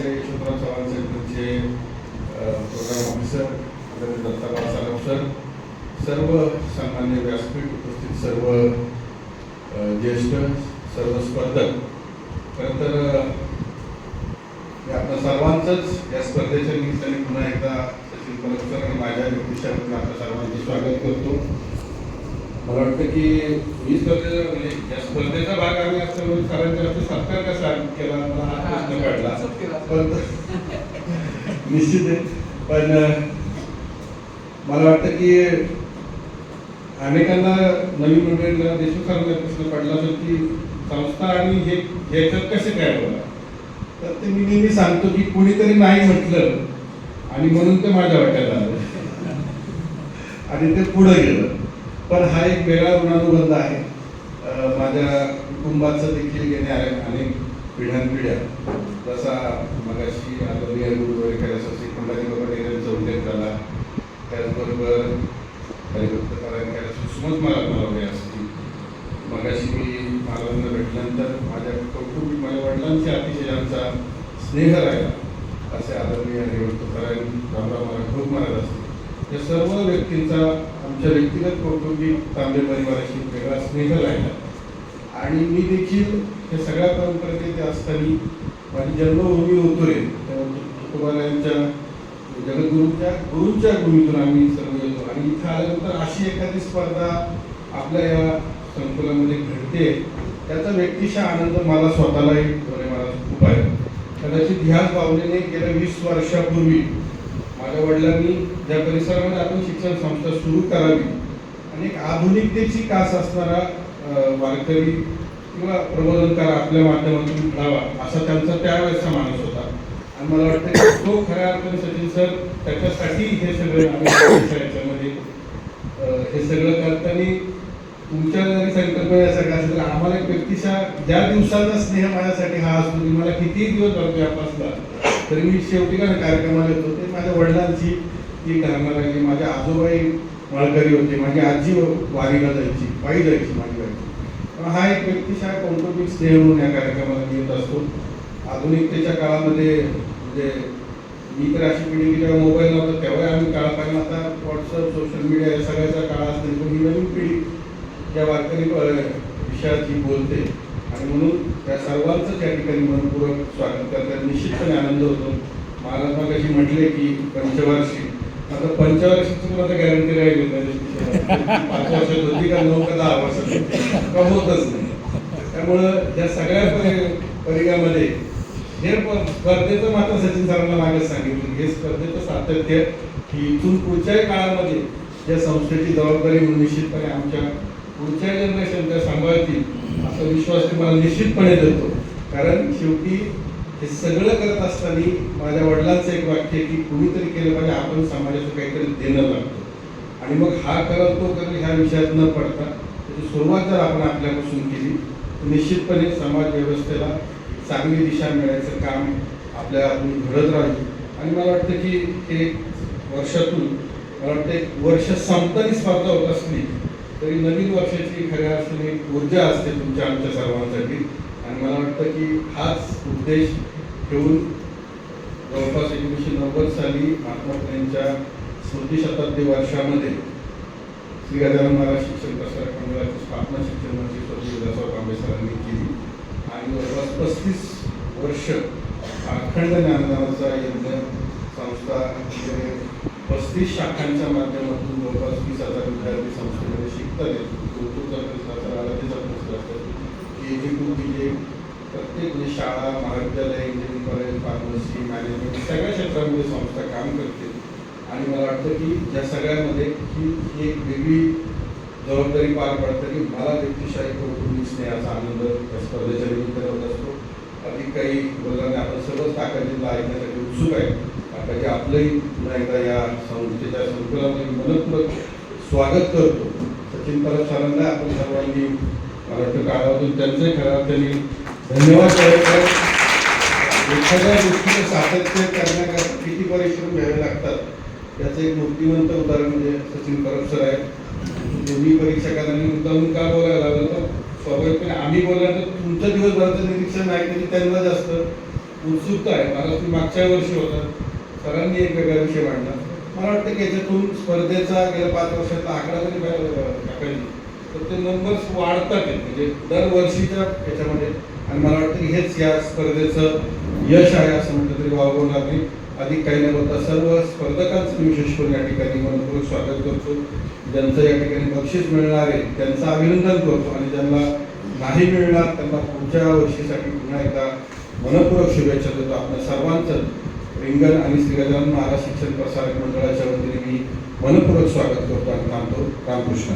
आमचे यशवंतराव चव्हाण सेंटरचे programme officer Datta साहेब sir, सर्व सन्मान्य व्यासपीठ उपस्थित सर्व ज्येष्ठ सर्व स्पर्धक, खरं तर आपल्या सर्वांचंच या स्पर्धेच्या निमित्ताने पुन्हा एकदा सचिन परब सर आणि माझ्या व्यक्तिशः आपल्या सर्वांचे स्वागत करतो. मला वाटतं की ही या स्पर्धेचा भाग आम्ही असल्यामुळे सरांच्या हस्ते सत्कार कसा केला मला हा प्रश्न पडला, पण निश्चित आहे. पण मला वाटतं की अनेकांना नवीन मंडळींना देशमुख सरांना प्रश्न पडला तर की संस्था आणि हे ह्याच्यात कसे काय बोला, तर ते मी नेहमी सांगतो की कुणीतरी नाही म्हटलं आणि म्हणून ते माझ्या वाट्याला आलं आणि ते पुढे गेलं. पण हा एक वेगळा ऋणानुबंध आहे. माझ्या कुटुंबाचं देखील गेल्या अनेक पिढ्यानपिढ्या, जसा मगाशी आदरणीय गुरुवारी कैलास श्रीखंडाजी बाबा यांचा उल्लेख झाला, त्याचबरोबर हरिभक्त परायण कैलास सुमत मला असतील. मगाशी मी महाराजांना भेटल्यानंतर माझ्या कौटुंबिक माझ्या वडिलांच्या अतिशय आमचा स्नेह राहिला असे आदरणीय हरिभक्त परायण रामराव महाराज भोग महाराज असतील. या सर्व व्यक्तींचा आमच्या व्यक्तिगत कौटुंबिक तांबे परिवाराशी वेगळा स्नेह राहिला आणि मी देखील हे सगळ्या परंपरेत असताना माझी जन्मभूमी होतोय तुकोबारायांच्या गुरूंच्या भूमीतून आम्ही सर्व येतो आणि इथं आल्यानंतर अशी एखादी स्पर्धा आपल्या या संकुलामध्ये घडते, त्याचा व्यक्तिशः आनंद मला स्वतःलाही मला खूप आहे. कदाचित ह्याच भावनेने गेल्या 20 वर्षापूर्वी माझ्या वडिलांनी ज्या परिसरामध्ये आपण शिक्षण संस्था सुरू करावी आणि एक आधुनिकतेची कास असणारा वारकरी किंवा प्रबोधनकार आपल्या माध्यमातून घडावा असा त्यांचा त्यावेळेचा माणूस होता. आणि मला वाटतं की तो खऱ्या अर्थाने सचिन सर त्याच्यासाठी हे सगळं याच्यामध्ये हे सगळं करताना तुमच्या जरी संकल्प यासाठी असेल तर आम्हाला एक व्यक्तिशः ज्या दिवसाचा स्नेह माझ्यासाठी हा असतो की मला कितीही दिवस भरतो असला तरी मी शेवटी का कार्यक्रमाला येतो ते माझ्या वडिलांची ती घराणा राहिली. माझे आजोबाई माळकरी होते, माझी आजी वारीला जायची, पायी जायची माझी बाई. हा एक व्यक्तिशः कौटुंबिक स्नेह म्हणून या कार्यक्रमाला मी येत असतो. आधुनिकतेच्या काळामध्ये म्हणजे मी तर अशी पिढी की जेव्हा मोबाईल नव्हता तेव्हा आम्ही काळ पाहिला, आता व्हॉट्सअप सोशल मीडिया या सगळ्याचा काळ असतील, पण ही नवीन पिढी या वारकरी विषयाची बोलते आणि म्हणून त्या सर्वांचं त्या ठिकाणी मनपूर्वक स्वागत करतात. निश्चितपणे आनंद होतो. महाराज मग अशी म्हटले की पंचवार्षिक, आता पंचवार्षिकची मला गॅरंटी राहिली नाही, 5 वर्षात होती का 9 का 10 वर्षात का होतच नाही. त्यामुळं या सगळ्या परिघामध्ये हे स्पर्धेचं मात्र सचिन सरांना मागे सांगितलं हे स्पर्धेचं सातत्य की इथून पुढच्याही काळामध्ये या संस्थेची जबाबदारी म्हणून निश्चितपणे आमच्या पुढच्या जनरेशनच्या सांभाळतील असा विश्वास तुम्हाला निश्चितपणे देतो. कारण शेवटी हे सगळं करत असताना माझ्या वडिलांचं एक वाक्य की कुणीतरी केलं पाहिजे, आपण समाजाचं काहीतरी देणं लागतो आणि मग हा करत तो करेल ह्या विषयात न पडता त्याची सुरुवात जर आपण आपल्यापासून केली तर निश्चितपणे समाज व्यवस्थेला चांगली दिशा मिळायचं काम आपल्या घडत राहील. आणि मला वाटतं की हे वर्षातून मला वाटतं एक वर्ष संपताना स्पर्धा होत असली तरी नवीन वर्षाची खऱ्या अर्थाने एक ऊर्जा असते तुमच्या आमच्या सर्वांसाठी. आणि मला वाटतं की हाच उद्देश ठेवून जवळपास 1990 साली महात्मा फुलेंच्या स्मृती शताब्दी वर्षामध्ये श्री गजानन महाराज शिक्षण प्रसारक मंडळाची स्थापना शिक्षण मंत्री स्वर्गीय विलासराव कांबळे सरांनी केली आणि जवळपास 35 वर्ष अखंड ज्ञानदानाचा यज्ञ संस्था 35 शाखांच्या माध्यमातून जवळपास 20,000 विद्यार्थी संस्थेमध्ये शिकतात. प्रत्येक शाळा, महाविद्यालय, इंजिनिअरिंग कॉलेज, फार्मसी, मॅनेजमेंट सगळ्या क्षेत्रामध्ये संस्था काम करते. आणि मला वाटतं की या सगळ्यामध्ये ही एक वेगळी जबाबदारी पार पडतं की मला व्यक्तिशाही कौटुंबिक स्नेहाचा आनंद या स्पर्धेच्या निमित्ताने होत असतो. अधिक काही बोलल्याने आपण सर्वच ताकदीला ऐकण्यासाठी उत्सुक आहे. आता आपलंही पुन्हा एकदा या संस्थेच्या संकुलामध्ये मनपूर्वक स्वागत करतो. सचिन परब सरांना आपण सर्वांनी मला वाटतं काळातून त्यांचे खऱ्या अर्थाने धन्यवाद करायचं. एखाद्या गोष्टीचं सातत्य करण्याकरता किती परिश्रम घ्यावे लागतात त्याचं एक मूर्तिमंत उदाहरण म्हणजे सचिन परब सर आहे. दोन्ही परीक्षकांनी मुद्दामून का बोलायला लागलं तर स्वाभाविकपणे आम्ही बोलल्यानंतर तुमचं दिवसभराचं निरीक्षण आहे तरी त्यांना जास्त उत्सुकता आहे. महाराष्ट्र मागच्या वर्षी होता, सरांनी एक वेगळा विषय मांडला. मला वाटतं की याच्यातून स्पर्धेचा गेल्या 5 वर्षाचा आकडा जरी टाकली तर ते नंबर्स वाढतात आहेत, म्हणजे दरवर्षीच्या याच्यामध्ये. आणि मला वाटतं की हेच या स्पर्धेचं यश आहे असं म्हटलं तरी वावगं लागली. अधिक काही न बोलता सर्व स्पर्धकांचं विशेष करून या ठिकाणी मनपूर्वक स्वागत करतो. ज्यांचं या ठिकाणी बक्षीस मिळणार आहे त्यांचं अभिनंदन करतो आणि ज्यांना नाही मिळणार त्यांना पुढच्या वर्षीसाठी पुन्हा एकदा मनपूर्वक शुभेच्छा देतो. आपल्या सर्वांचं रिंगण आणि श्री गजानन महाराज शिक्षण प्रसारक मंडळाच्या वतीने मी मनपूर्वक स्वागत करतो आणि थांबतो. रामकृष्ण.